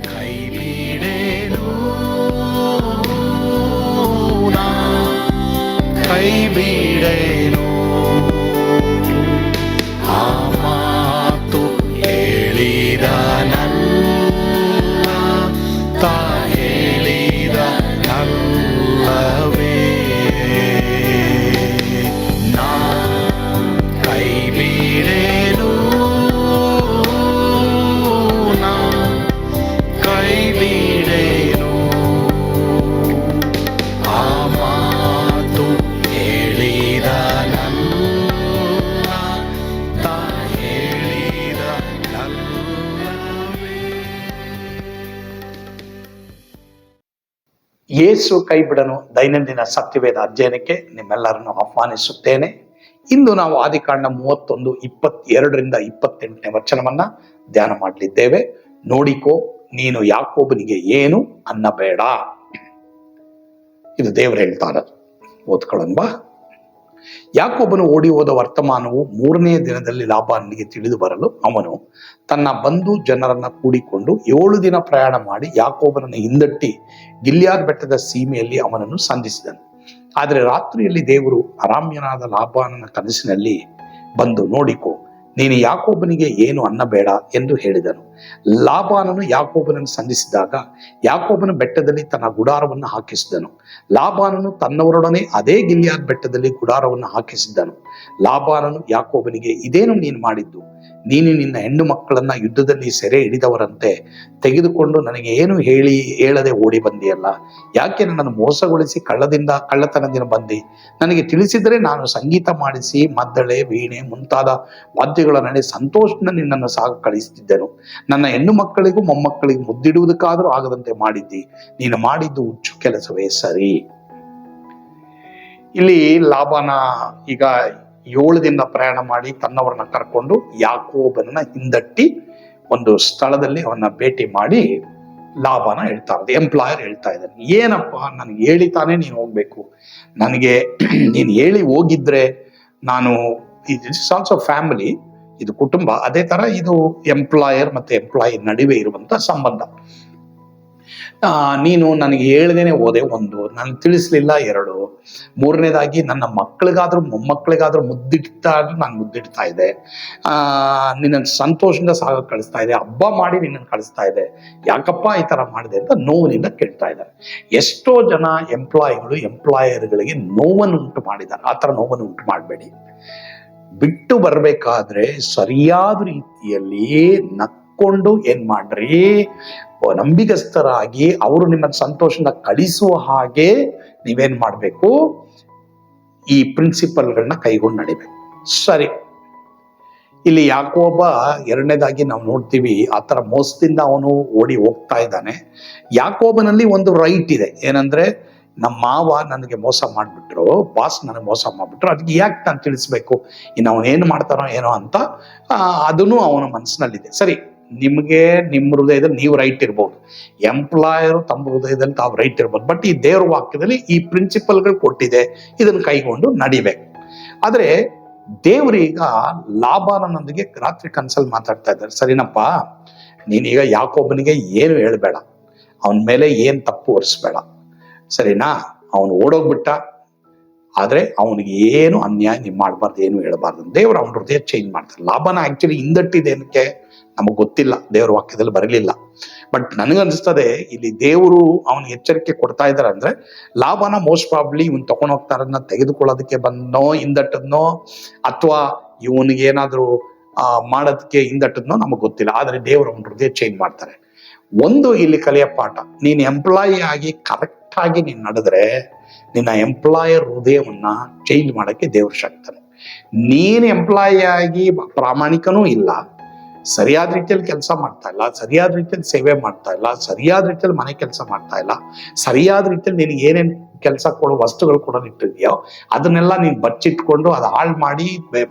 ಕೈ ಬಿಡೇನು, ಕೈ ಬಿಡೇನು, ಆ ಮಾತು ಹೇಳಿದ ತಾ ಹೇಳಿದ ನಲ್ಲವೇ. ನಾ ಕೈ ಬಿಡೇನು, ನಾ ಕೈ ಬಿಡೇನು, ಆ ಮಾತು ಹೇಳಿದ ತಾ ಹೇಳಿದ ನಲ್ಲವೇ. ಯೇಸು ಕೈ ಬಿಡನು ದೈನಂದಿನ ಸತ್ಯವೇದ ಅಧ್ಯಯನಕ್ಕೆ ನಿಮ್ಮೆಲ್ಲರನ್ನು ಆಹ್ವಾನಿಸುತ್ತೇನೆ. ಇಂದು ನಾವು ಆದಿಕಾಂಡ 31, 22ರಿಂದ 28ನೇ ವಚನವನ್ನ ಧ್ಯಾನ ಮಾಡಲಿದ್ದೇವೆ. ನೋಡಿಕೋ, ನೀನು ಯಾಕೋಬನಿಗೆ ಏನು ಅನ್ನಬೇಡ. ಇದು ದೇವರು ಹೇಳ್ತಾರೆ. ಓದ್ಕೊಳ್ಳೋಣ. ಯಾಕೋಬನು ಓಡಿ ಹೋದ ವರ್ತಮಾನವು 3ನೇ ದಿನದಲ್ಲಿ ಲಾಬಾನನಿಗೆ ತಿಳಿದು ಬರಲು ಅವನು ತನ್ನ ಬಂಧು ಜನರನ್ನ ಕೂಡಿಕೊಂಡು 7 ದಿನ ಪ್ರಯಾಣ ಮಾಡಿ ಯಾಕೋಬನನ್ನು ಹಿಂದಟ್ಟಿ ಗಿಲ್ಯಾದ್ ಬೆಟ್ಟದ ಸೀಮೆಯಲ್ಲಿ ಅವನನ್ನು ಸಂಧಿಸಿದನು. ಆದರೆ ರಾತ್ರಿಯಲ್ಲಿ ದೇವರು ಅರಾಮ್ಯನಾದ ಲಾಬಾನನ ಕನಸಿನಲ್ಲಿ ಬಂದು, ನೋಡಿಕೋ, ನೀನು ಯಾಕೋಬನಿಗೆ ಏನು ಅನ್ನಬೇಡ ಎಂದು ಹೇಳಿದನು. ಲಾಬಾನನು ಯಾಕೋಬನನ್ನು ಸಂಧಿಸಿದಾಗ ಯಾಕೋಬನ ಬೆಟ್ಟದಲ್ಲಿ ತನ್ನ ಗುಡಾರವನ್ನು ಹಾಕಿಸಿದನು. ಲಾಬಾನನು ತನ್ನವರೊಡನೆ ಅದೇ ಗಿಲ್ಯಾದ್ ಬೆಟ್ಟದಲ್ಲಿ ಗುಡಾರವನ್ನು ಹಾಕಿಸಿದ್ದನು. ಲಾಬಾನನು ಯಾಕೋಬನಿಗೆ, ಇದೇನು ನೀನು ಮಾಡಿದ್ದು? ನೀನು ನಿನ್ನ ಹೆಣ್ಣು ಮಕ್ಕಳನ್ನ ಯುದ್ಧದಲ್ಲಿ ಸೆರೆ ಹಿಡಿದವರಂತೆ ತೆಗೆದುಕೊಂಡು ನನಗೆ ಏನು ಹೇಳದೆ ಓಡಿ ಬಂದಿಯಲ್ಲ. ಯಾಕೆ ನನ್ನನ್ನು ಮೋಸಗೊಳಿಸಿ ಕಳ್ಳತನದಿಂದ ಬಂದಿ? ನನಗೆ ತಿಳಿಸಿದರೆ ನಾನು ಸಂಗೀತ ಮಾಡಿಸಿ ಮದ್ದಳೆ, ವೀಣೆ ಮುಂತಾದ ವಾದ್ಯಗಳ ನಡೆ ಸಂತೋಷದಿಂದ ನಿನ್ನನ್ನು ಸಾಗ ಕಳಿಸುತ್ತಿದ್ದೆನು. ನನ್ನ ಹೆಣ್ಣು ಮಕ್ಕಳಿಗೂ ಮೊಮ್ಮಕ್ಕಳಿಗೂ ಮುದ್ದಿಡುವುದಕ್ಕಾದರೂ ಆಗದಂತೆ ಮಾಡಿದ್ದಿ. ನೀನು ಮಾಡಿದ್ದು ಹುಚ್ಚು ಕೆಲಸವೇ ಸರಿ. ಇಲ್ಲಿ ಲಾಬಾನ ಈಗ 7 ದಿನ ಪ್ರಯಾಣ ಮಾಡಿ ತನ್ನವರನ್ನ ಕರ್ಕೊಂಡು ಯಾಕೋಬನನ್ನ ಹಿಂದಟ್ಟಿ ಒಂದು ಸ್ಥಳದಲ್ಲಿ ಅವನ್ನ ಭೇಟಿ ಮಾಡಿ ಲಾಬಾನ ಹೇಳ್ತಾ ಇದ್ದ, ಎಂಪ್ಲಾಯರ್ ಹೇಳ್ತಾ ಇದ್ದಾನೆ, ಏನಪ್ಪ, ನನಗೆ ಹೇಳಿತಾನೆ ನೀನು ಹೋಗ್ಬೇಕು. ನನಗೆ ನೀನು ಹೇಳಿ ಹೋಗಿದ್ರೆ ನಾನು, ಇಟ್ಸ್ ಆಲ್ಸೋ ಫ್ಯಾಮಿಲಿ, ಇದು ಕುಟುಂಬ. ಅದೇ ತರ ಇದು ಎಂಪ್ಲಾಯರ್ ಮತ್ತೆ ಎಂಪ್ಲಾಯಿ ನಡುವೆ ಇರುವಂತ ಸಂಬಂಧ. ನೀನು ನನಗೆ ಹೇಳ್ದೇನೆ ಹೋದೆ, 1, ನನಗೆ ತಿಳಿಸ್ಲಿಲ್ಲ 2, 3ನೇದಾಗಿ ನನ್ನ ಮಕ್ಕಳಿಗಾದ್ರೂ ಮೊಮ್ಮಕ್ಕಳಿಗಾದ್ರೂ ನಾನು ಮುದ್ದಿಡ್ತಾ ಇದ್ದೆ. ನಿನ್ನ ಸಂತೋಷದಿಂದ ಸಾಗ ಕಳಿಸ್ತಾ ಇದೆ, ಹಬ್ಬ ಮಾಡಿ ನಿನ್ನನ್ನು ಕಳಿಸ್ತಾ ಇದೆ. ಯಾಕಪ್ಪ ಈ ತರ ಮಾಡಿದೆ ಅಂತ ನೋವಿನಿಂದ ಕೇಳ್ತಾ ಇದ್ದಾರೆ. ಎಷ್ಟೋ ಜನ ಎಂಪ್ಲಾಯರ್ಗಳಿಗೆ ನೋವನ್ನು ಉಂಟು ಮಾಡಿದ್ದಾರೆ. ಆ ತರ ನೋವನ್ನು ಉಂಟು ಮಾಡಬೇಡಿ. ಬಿಟ್ಟು ಬರ್ಬೇಕಾದ್ರೆ ಸರಿಯಾದ ರೀತಿಯಲ್ಲಿ ನಕ್ಕೊಂಡು ಏನ್ ಮಾಡ್ರಿ, ನಂಬಿಗಸ್ತರಾಗಿ ಅವರು ನಿಮ್ಮ ಸಂತೋಷದಿಂದ ಕಳಿಸುವ ಹಾಗೆ ನೀವೇನ್ ಮಾಡ್ಬೇಕು, ಈ ಪ್ರಿನ್ಸಿಪಲ್ಗಳನ್ನ ಕೈಗೊಂಡು ನಡಿಬೇಕು. ಸರಿ, ಇಲ್ಲಿ ಯಾಕೋಬ 2ನೇದಾಗಿ ನಾವು ನೋಡ್ತೀವಿ, ಆ ತರ ಮೋಸದಿಂದ ಅವನು ಓಡಿ ಹೋಗ್ತಾ ಇದ್ದಾನೆ. ಯಾಕೋಬನಲ್ಲಿ ಒಂದು ರೈಟ್ ಇದೆ, ಏನಂದ್ರೆ ನಮ್ಮ ಮಾವ ನನಗೆ ಮೋಸ ಮಾಡ್ಬಿಟ್ರು, ಬಾಸ್ ನನಗೆ ಮೋಸ ಮಾಡ್ಬಿಟ್ರು, ಅದಕ್ಕೆ ಯಾಕೆ ನಾನು ತಿಳಿಸ್ಬೇಕು, ಇನ್ನು ಅವನು ಏನು ಮಾಡ್ತಾನೋ ಏನೋ ಅಂತ ಅದನ್ನು ಅವನ ಮನಸ್ಸಿನಲ್ಲಿದೆ. ಸರಿ, ನಿಮಗೆ ನಿಮ್ಮ ಹೃದಯದಲ್ಲಿ ನೀವು ರೈಟ್ ಇರ್ಬೋದು, ಎಂಪ್ಲಾಯರು ತಮ್ಮ ಹೃದಯದಲ್ಲಿ ತಾವು ರೈಟ್ ಇರ್ಬೋದು. ಬಟ್ ಈ ದೇವ್ರ ವಾಕ್ಯದಲ್ಲಿ ಈ ಪ್ರಿನ್ಸಿಪಲ್ಗಳು ಕೊಟ್ಟಿದೆ, ಇದನ್ನು ಕೈಗೊಂಡು ನಡಿಬೇಕು. ಆದ್ರೆ ದೇವ್ರೀಗ ಲಾಬಾನನೊಂದಿಗೆ ರಾತ್ರಿ ಕನ್ಸಲ್ಲಿ ಮಾತಾಡ್ತಾ ಇದ್ದಾರೆ. ಸರಿನಪ್ಪ, ನೀನೀಗ ಯಾಕೋಬನಿಗೆ ಏನು ಹೇಳ್ಬೇಡ, ಅವನ ಮೇಲೆ ಏನ್ ತಪ್ಪು ಹೊರಿಸ್ಬೇಡ, ಸರಿನಾ? ಅವನು ಓಡೋಗ್ಬಿಟ್ಟ, ಆದ್ರೆ ಅವನಿಗೆ ಏನು ಅನ್ಯಾಯ ನೀವು ಮಾಡಬಾರ್ದು, ಏನು ಹೇಳಬಾರ್ದು. ದೇವರು ಅವನ ಹೃದಯ ಚೇಂಜ್ ಮಾಡ್ತಾರೆ. ಲಾಭನ ಆಕ್ಚುಲಿ ಹಿಂದಟ್ಟಿದ್ದೇನಕ್ಕೆ ನಮಗ್ ಗೊತ್ತಿಲ್ಲ, ದೇವ್ರ ವಾಕ್ಯದಲ್ಲಿ ಬರಲಿಲ್ಲ. ಬಟ್ ನನಗನ್ನಿಸ್ತದೆ ಇಲ್ಲಿ ದೇವರು ಅವನಿಗೆ ಎಚ್ಚರಿಕೆ ಕೊಡ್ತಾ ಇದ್ದಾರೆ. ಅಂದ್ರೆ ಲಾಭನ ಮೋಸ್ಟ್ ಪ್ರಾಬ್ಲಿ ಇವನ್ ತಗೊಂಡ್ ಹೋಗ್ತಾರನ್ನ ತೆಗೆದುಕೊಳ್ಳೋದಕ್ಕೆ ಬಂದನೋ ಹಿಂದಟ್ಟದ್ನೋ, ಅಥವಾ ಇವನಿಗೆ ಏನಾದ್ರು ಮಾಡೋದಕ್ಕೆ ಹಿಂದಟ್ಟದ್ನೋ ನಮಗ್ ಗೊತ್ತಿಲ್ಲ. ಆದ್ರೆ ದೇವರು ಅವನ ಹೃದಯ ಚೇಂಜ್ ಮಾಡ್ತಾರೆ. ಒಂದು ಇಲ್ಲಿ ಕಲಿಯ ಪಾಠ, ನೀನ್ ಎಂಪ್ಲಾಯಿ ಆಗಿ ಕರೆಕ್ಟ್ ಆಗಿ ನೀನ್ ನಡೆದ್ರೆ ನಿನ್ನ ಎಂಪ್ಲಾಯರ್ ಹೃದಯವನ್ನ ಚೇಂಜ್ ಮಾಡಕ್ಕೆ ದೇವ್ರ ಶಕ್ತನೆ. ನೀನ್ ಎಂಪ್ಲಾಯಿ ಆಗಿ ಪ್ರಾಮಾಣಿಕನೂ ಇಲ್ಲ, ಸರಿಯಾದ ರೀತಿಯಲ್ಲಿ ಕೆಲಸ ಮಾಡ್ತಾ ಇಲ್ಲ, ಸರಿಯಾದ ರೀತಿಯಲ್ಲಿ ಸೇವೆ ಮಾಡ್ತಾ ಇಲ್ಲ, ಸರಿಯಾದ ರೀತಿಯಲ್ಲಿ ಮನೆ ಕೆಲಸ ಮಾಡ್ತಾ ಇಲ್ಲ, ಸರಿಯಾದ ರೀತಿಯಲ್ಲಿ ನಿನಗೆ ಏನೇನ್ ಕೆಲಸ ಕೊಡೋ ವಸ್ತುಗಳು ಕೊಡೋದು ಇಟ್ಟಿದ್ಯೋ ಅದನ್ನೆಲ್ಲ ನೀನ್ ಬಚ್ಚಿಟ್ಕೊಂಡು ಅದು ಹಾಳು ಮಾಡಿ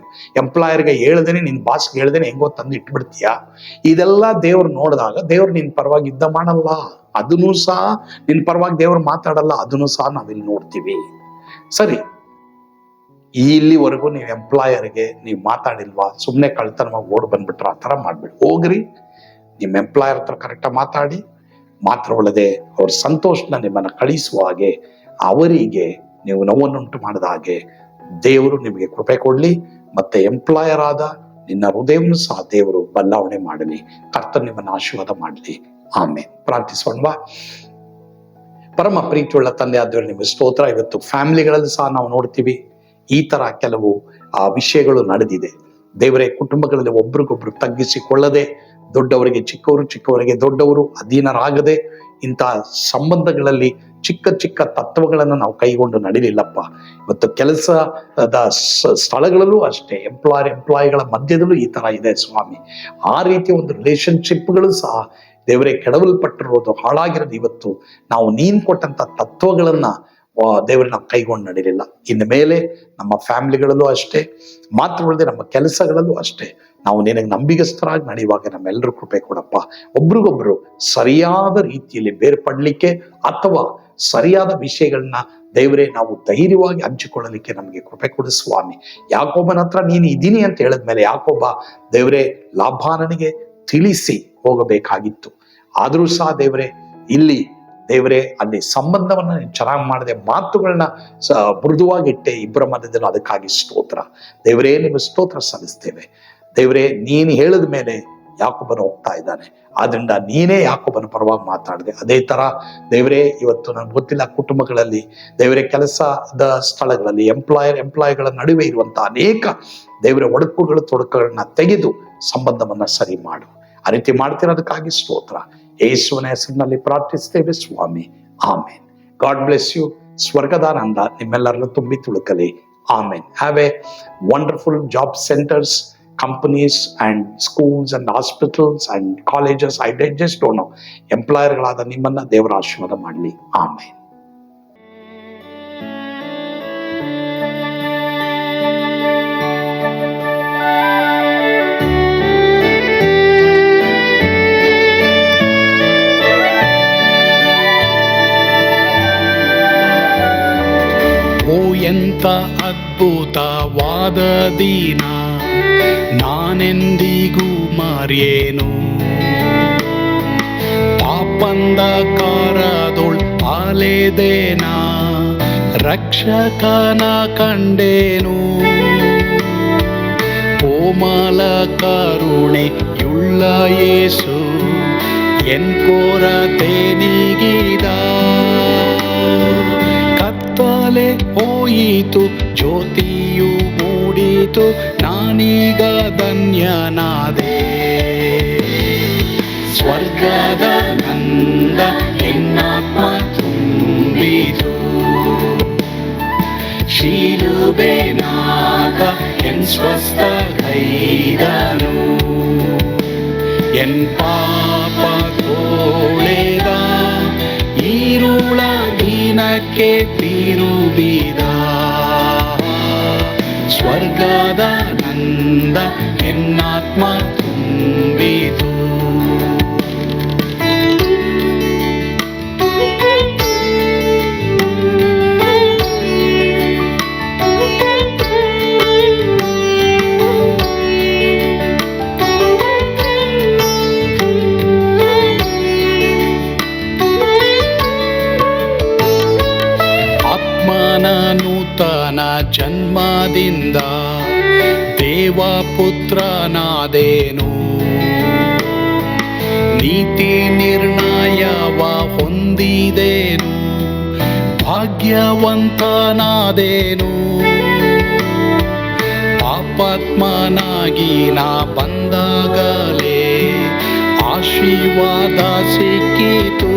ಎಂಪ್ಲಾಯರ್ಗೆ ಹೇಳ್ದೇನೆ, ನಿನ್ ಬಾಸ್ಗೆ ಹೇಳ್ದೇನೆ ಹೆಂಗೋ ತಂದು ಇಟ್ಬಿಡ್ತೀಯ. ಇದೆಲ್ಲ ದೇವ್ರು ನೋಡಿದಾಗ ದೇವ್ರು ನಿನ್ ಪರವಾಗಿ ಯುದ್ಧ ಮಾಡಲ್ಲ, ಅದನ್ನೂ ಸಹ ನಿನ್ ಪರವಾಗಿ ದೇವ್ರು ಮಾತಾಡಲ್ಲ, ಅದನ್ನು ಸಹ ನಾವಿಲ್ಲಿ ನೋಡ್ತೀವಿ. ಸರಿ, ಇಲ್ಲಿವರೆಗೂ ನೀವು ಎಂಪ್ಲಾಯರ್ಗೆ ನೀವು ಮಾತಾಡಿಲ್ವಾ, ಸುಮ್ಮನೆ ಕಳ್ತನವಾಗಿ ಓಡ್ ಬಂದ್ಬಿಟ್ರ, ಆ ಥರ ಮಾಡ್ಬಿಡಿ. ಹೋಗ್ರಿ, ನಿಮ್ಮ ಎಂಪ್ಲಾಯರ್ ಹತ್ರ ಕರೆಕ್ಟಾಗಿ ಮಾತಾಡಿ. ಮಾತ್ರವಲ್ಲದೆ ಅವ್ರ ಸಂತೋಷನ ನಿಮ್ಮನ್ನು ಕಳಿಸುವ ಹಾಗೆ, ಅವರಿಗೆ ನೀವು ನೋವನ್ನುಂಟು ಮಾಡಿದ ಹಾಗೆ ದೇವರು ನಿಮಗೆ ಕೃಪೆ ಕೊಡಲಿ. ಮತ್ತೆ ಎಂಪ್ಲಾಯರ್ ಆದ ನಿನ್ನ ಹೃದಯವನ್ನು ಸಹ ದೇವರು ಬದಲಾವಣೆ ಮಾಡಲಿ. ಕರ್ತನು ನಿಮ್ಮನ್ನು ಆಶೀರ್ವಾದ ಮಾಡಲಿ. ಆಮೇಲೆ ಪ್ರಾರ್ಥಿಸೋಣವಾ? ಪರಮ ಪ್ರೀತಿಯುಳ್ಳ ತಂದೆ ಆದ್ರೆ ನಿಮಗೆ ಸ್ತೋತ್ರ. ಇವತ್ತು ಫ್ಯಾಮಿಲಿಗಳಲ್ಲಿ ಸಹ ನಾವು ನೋಡ್ತೀವಿ ಈ ತರ ಕೆಲವು ವಿಷಯಗಳು ನಡೆದಿದೆ. ದೇವರೇ, ಕುಟುಂಬಗಳಲ್ಲಿ ಒಬ್ರಿಗೊಬ್ರು ತಗ್ಗಿಸಿಕೊಳ್ಳದೆ, ದೊಡ್ಡವರಿಗೆ ಚಿಕ್ಕವರು, ಚಿಕ್ಕವರಿಗೆ ದೊಡ್ಡವರು ಅಧೀನರಾಗದೆ, ಇಂತಹ ಸಂಬಂಧಗಳಲ್ಲಿ ಚಿಕ್ಕ ಚಿಕ್ಕ ತತ್ವಗಳನ್ನು ನಾವು ಕೈಗೊಂಡು ನಡೀಲಿಲ್ಲಪ್ಪ. ಇವತ್ತು ಕೆಲಸದ ಸ್ಥಳಗಳಲ್ಲೂ ಅಷ್ಟೇ, ಎಂಪ್ಲಾಯಿಗಳ ಮಧ್ಯದಲ್ಲೂ ಈ ತರ ಇದೆ ಸ್ವಾಮಿ. ಆ ರೀತಿಯ ಒಂದು ರಿಲೇಶನ್ಶಿಪ್ಗಳು ಸಹ ದೇವರೇ ಕೆಡವಲ್ಪಟ್ಟಿರೋದು, ಹಾಳಾಗಿರೋದು. ಇವತ್ತು ನಾವು ನೀನ್ ಕೊಟ್ಟಂತ ತತ್ವಗಳನ್ನ ದೇವರೇ ನಾವು ಕೈಗೊಂಡು ನಡೀಲಿಲ್ಲ. ಇನ್ನು ಮೇಲೆ ನಮ್ಮ ಫ್ಯಾಮಿಲಿಗಳಲ್ಲೂ ಅಷ್ಟೇ, ಮಾತ್ರವಲ್ಲದೆ ನಮ್ಮ ಕೆಲಸಗಳಲ್ಲೂ ಅಷ್ಟೇ ನಾವು ನಿನಗೆ ನಂಬಿಗಸ್ತರಾಗಿ ನಡೆಯುವಾಗ ನಮ್ಮೆಲ್ಲರೂ ಕೃಪೆ ಕೊಡಪ್ಪ. ಒಬ್ರಿಗೊಬ್ರು ಸರಿಯಾದ ರೀತಿಯಲ್ಲಿ ಬೇರ್ಪಡ್ಲಿಕ್ಕೆ ಅಥವಾ ಸರಿಯಾದ ವಿಷಯಗಳನ್ನ ದೇವರೇ ನಾವು ಧೈರ್ಯವಾಗಿ ಹಂಚಿಕೊಳ್ಳಲಿಕ್ಕೆ ನಮಗೆ ಕೃಪೆ ಕೊಡು ಸ್ವಾಮಿ. ಯಾಕೋಬನ ಹತ್ರ ನೀನು ಇದ್ದೀನಿ ಅಂತ ಹೇಳಿದ್ಮೇಲೆ ಯಾಕೋಬ ದೇವರೇ ಲಾಭಾನನಿಗೆ ತಿಳಿಸಿ ಹೋಗಬೇಕಾಗಿತ್ತು. ಆದರೂ ಸಹ ದೇವರೇ, ಇಲ್ಲಿ ದೇವರೇ ಅಲ್ಲಿ ಸಂಬಂಧವನ್ನ ಚೆನ್ನಾಗಿ ಮಾಡದೆ ಮಾತುಗಳನ್ನ ಮೃದುವಾಗಿಟ್ಟೆ ಇಬ್ಬರ ಮಧ್ಯದಲ್ಲಿ. ಅದಕ್ಕಾಗಿ ಸ್ತೋತ್ರ ದೇವರೇ, ನಿಮ್ಮ ಸ್ತೋತ್ರ ಸಲ್ಲಿಸ್ತೇವೆ ದೇವರೇ. ನೀನು ಹೇಳಿದ ಮೇಲೆ ಯಾಕೋಬನು ಹೋಗ್ತಾ ಇದ್ದಾನೆ, ಆದ್ರಿಂದ ನೀನೇ ಯಾಕೋಬನ ಪರವಾಗಿ ಮಾತಾಡಿದೆ. ಅದೇ ತರ ದೇವರೇ, ಇವತ್ತು ನನಗೆ ಗೊತ್ತಿಲ್ಲ ಕುಟುಂಬಗಳಲ್ಲಿ ದೇವರೇ, ಕೆಲಸದ ಸ್ಥಳಗಳಲ್ಲಿ ಎಂಪ್ಲಾಯಿಗಳ ನಡುವೆ ಇರುವಂತಹ ಅನೇಕ ದೇವರೇ ಒಡಕುಗಳು ತೊಡಕುಗಳನ್ನ ತೆಗೆದು ಸಂಬಂಧವನ್ನ ಸರಿ ಮಾಡು. ಆ ರೀತಿ ಮಾಡ್ತಿರೋದಕ್ಕಾಗಿ ಸ್ತೋತ್ರ. ಯೇಸುವಿನ ಹೆಸರಿನಲ್ಲಿ ಪ್ರಾರ್ಥಿಸ್ತೇವೆ ಸ್ವಾಮಿ. ಆಮೇನ್. God bless you. ಸ್ವರ್ಗದಾನಂದ ನಿಮ್ಮೆಲ್ಲರನ್ನು ತುಂಬಿ ತುಳುಕಲಿ. ಆಮೇನ್. Have a wonderful job centres, companies and schools and hospitals and colleges. I just don't know. ಎಂಪ್ಲಾಯರ್ಗಳಾದ ನಿಮ್ಮನ್ನ ದೇವರ ಆಶೀರ್ವಾದ ಮಾಡಲಿ. ಆಮೇನ್. ಎಂಥ ಅದ್ಭುತವಾದ ದಿನ, ನಾನೆಂದಿಗೂ ಮರೆಯೇನು. ಪಾಪಂಧಕಾರದೊಳ್ ಅಲೆದೇನ, ರಕ್ಷಕನ ಕಂಡೇನು. ಕೋಮಲ ಕರುಣೆಯುಳ್ಳ ಯೇಸು ಎನ್ ಕೊರತೆ ನೀಗಿದ. ಕತ್ತಲೆ ಹೋಯಿತು, ಜ್ಯೋತಿಯು ಮೂಡಿತು, ನಾನೀಗ ಧನ್ಯನಾದೆ. ಸ್ವರ್ಗದ ನಂದ ಎನ್ನಾತ್ಮ ತುಂಬಿತು, ಶಿಲುಬೆನಾಗ ಎನ್ ಸ್ವಸ್ಥ ಕೈದನು. ಎನ್ ಪಾಪ ತೋಳೆದ, ಈರುಳ ದಿನಕ್ಕೆ ತಿರುಗಿದ. ಸ್ವರ್ಗದ ನಂದ ಎನ್ನಾತ್ಮ ತುಂಬಿತು. ನೂತನ ಜನ್ಮದಿಂದ ದೇವಪುತ್ರನಾದೇನು. ನೀತಿ ನಿರ್ಣಯವ ಹೊಂದಿದೇನು, ಭಾಗ್ಯವಂತನಾದೇನು. ಪಾಪಾತ್ಮನಾಗಿ ನಾ ಬಂದಾಗಲೇ ಆಶೀರ್ವಾದ ಸಿಕ್ಕಿತು.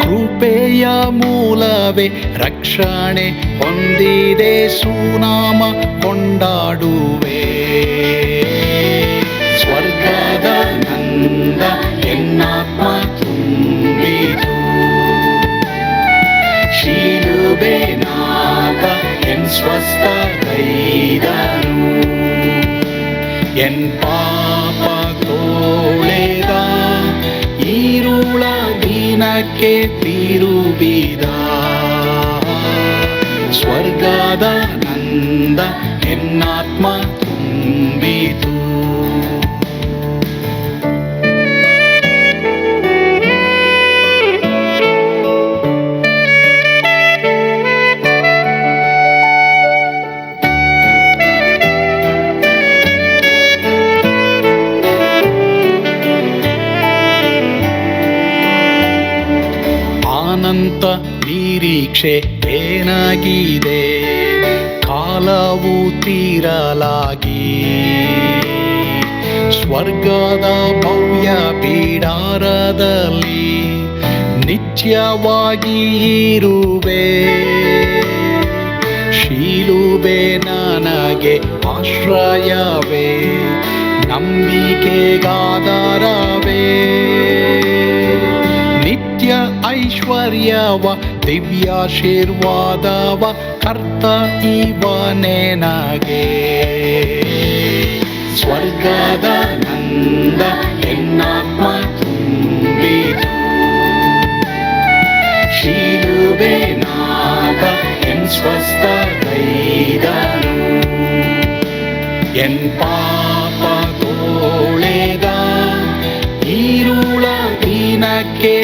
ಕೃಪೆಯ ಮೂಲವೇ ರಕ್ಷಣೆ ಹೊಂದಿದೆ, ಸುನಾಮ ಕೊಂಡಾಡುವೆ. ಸ್ವರ್ಗದ ನಂದ ಎನ್ನಾತ್ಮ ತುಂಬಿತು, ಶಿಲುಬೆನಾಗ ಎನ್ ಸ್ವಸ್ಥ ಕೈದನು. ಎನ್ ಪಾಪ ತೋಳೆದ, ಈರುಳ ದಿನಕ್ಕೆ ತಿರುಗಿದ. ಸ್ವರ್ಗದ ನಂದ ಎನ್ನಾತ್ಮ ತುಂಬಿತು. ಅನಂತ ನಿರೀಕ್ಷೆ ಏನಾಗಿದೆ, ಕಾಲವು ತೀರಲಾಗಿ ಸ್ವರ್ಗದ ಭವ್ಯ ಬಿಡಾರದಲ್ಲಿ ನಿತ್ಯವಾಗಿ ಇರುವೆ. ಶಿಲುಬೆ ನನಗೆ ಆಶ್ರಯವೇ, ನಂಬಿಕೆಗಾಧಾರವೇ. ನಿತ್ಯ ಐಶ್ವರ್ಯವ ದಿವ್ಯಾಶೀರ್ವಾದವ ಕರ್ತ ಇವನೇ ನನಗೆ. ಸ್ವರ್ಗದ ನಂದ ಎನ್ನಾತ್ಮ ತುಂಬಿತು, ಶಿಲುಬೆ ನಾಗ ಎನ್ ಸ್ವಸ್ಥಗೈದನು. ಎನ್ ಪಾಪ ತೋಳೆದ ಈರುಳ ದಿನಕ್ಕೆ